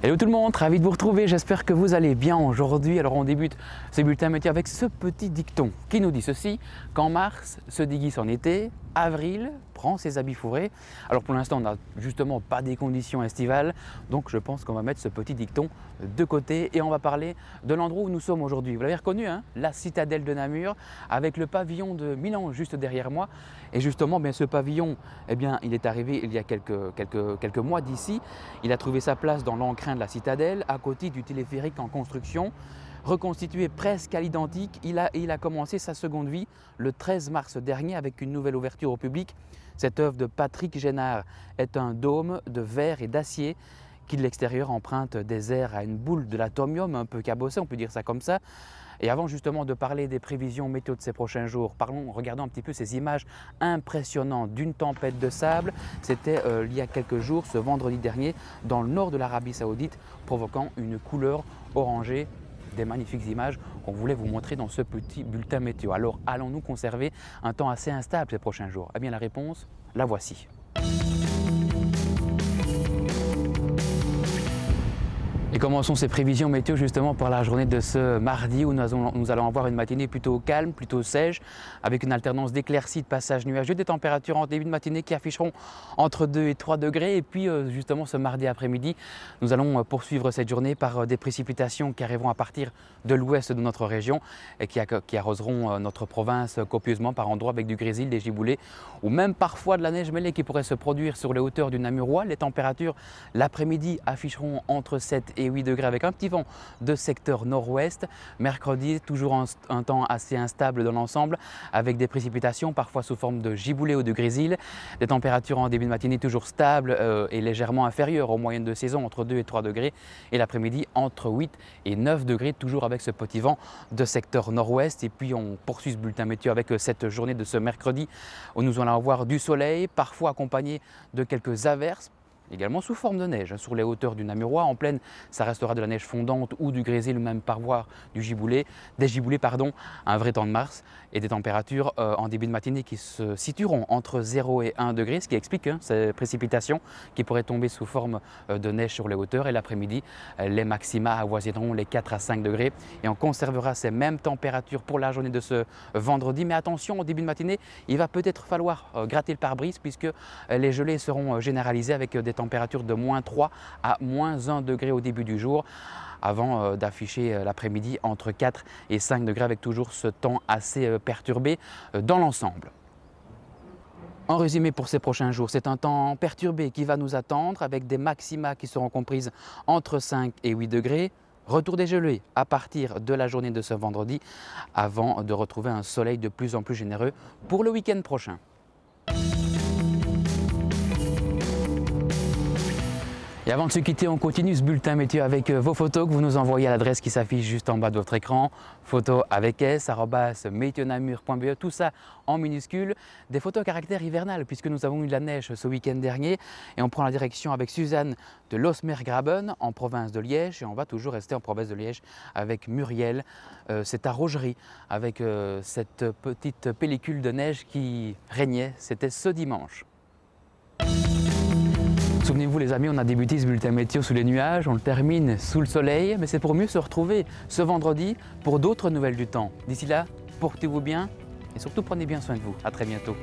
Hello tout le monde, ravi de vous retrouver, j'espère que vous allez bien aujourd'hui. Alors on débute ce bulletin météo avec ce petit dicton qui nous dit ceci: quand mars se déguise en été, avril prend ses habits fourrés. Alors pour l'instant on n'a justement pas des conditions estivales, donc je pense qu'on va mettre ce petit dicton de côté et on va parler de l'endroit où nous sommes aujourd'hui. Vous l'avez reconnu, hein, la citadelle de Namur avec le pavillon de Milan juste derrière moi. Et justement, bien, ce pavillon, eh bien, il est arrivé il y a quelques mois d'ici. Il a trouvé sa place dans l'encrin de la citadelle, à côté du téléphérique en construction. Reconstitué presque à l'identique, il a commencé sa seconde vie le 13 mars dernier avec une nouvelle ouverture au public. Cette œuvre de Patrick Génard est un dôme de verre et d'acier qui de l'extérieur emprunte des airs à une boule de l'atomium un peu cabossée, on peut dire ça comme ça. Et avant justement de parler des prévisions météo de ces prochains jours, regardons un petit peu ces images impressionnantes d'une tempête de sable. C'était il y a quelques jours, ce vendredi dernier, dans le nord de l'Arabie Saoudite, provoquant une couleur orangée. Des magnifiques images qu'on voulait vous montrer dans ce petit bulletin météo. Alors allons-nous conserver un temps assez instable ces prochains jours? Eh bien la réponse, la voici. Et commençons ces prévisions météo justement par la journée de ce mardi où nous allons avoir une matinée plutôt calme, plutôt sèche, avec une alternance d'éclaircies, de passages nuageux, des températures en début de matinée qui afficheront entre 2 et 3 degrés. Et puis justement ce mardi après-midi, nous allons poursuivre cette journée par des précipitations qui arriveront à partir de l'ouest de notre région et qui arroseront notre province copieusement par endroits avec du grésil, des giboulées ou même parfois de la neige mêlée qui pourrait se produire sur les hauteurs du Namurois. Les températures l'après-midi afficheront entre 7 et 8 degrés avec un petit vent de secteur nord-ouest. Mercredi, toujours un temps assez instable dans l'ensemble avec des précipitations parfois sous forme de giboulées ou de grésil. Des températures en début de matinée toujours stables et légèrement inférieures aux moyennes de saison entre 2 et 3 degrés et l'après-midi entre 8 et 9 degrés toujours avec ce petit vent de secteur nord-ouest. Et puis on poursuit ce bulletin météo avec cette journée de ce mercredi où nous allons avoir du soleil parfois accompagné de quelques averses, également sous forme de neige sur les hauteurs du Namurois. En plaine, ça restera de la neige fondante ou du grésil ou même parfois des giboulées, un vrai temps de mars et des températures en début de matinée qui se situeront entre 0 et 1 degré, ce qui explique ces précipitations qui pourraient tomber sous forme de neige sur les hauteurs. Et l'après-midi, les maxima avoisineront les 4 à 5 degrés et on conservera ces mêmes températures pour la journée de ce vendredi. Mais attention, au début de matinée, il va peut-être falloir gratter le pare-brise puisque les gelées seront généralisées avec des températures de moins 3 à moins 1 degré au début du jour avant d'afficher l'après-midi entre 4 et 5 degrés avec toujours ce temps assez perturbé dans l'ensemble. En résumé pour ces prochains jours, c'est un temps perturbé qui va nous attendre avec des maxima qui seront comprises entre 5 et 8 degrés. Retour des gelées à partir de la journée de ce vendredi avant de retrouver un soleil de plus en plus généreux pour le week-end prochain. Et avant de se quitter, on continue ce bulletin météo avec vos photos que vous nous envoyez à l'adresse qui s'affiche juste en bas de votre écran. Photos avec s, @meteonamur.be, tout ça en minuscule. Des photos à caractère hivernal puisque nous avons eu de la neige ce week-end dernier. Et on prend la direction avec Suzanne de Losmergraben en province de Liège. Et on va toujours rester en province de Liège avec Muriel. C'est à Rogerie avec cette petite pellicule de neige qui régnait. C'était ce dimanche. Souvenez-vous les amis, on a débuté ce bulletin météo sous les nuages, on le termine sous le soleil, mais c'est pour mieux se retrouver ce vendredi pour d'autres nouvelles du temps. D'ici là, portez-vous bien et surtout prenez bien soin de vous. À très bientôt.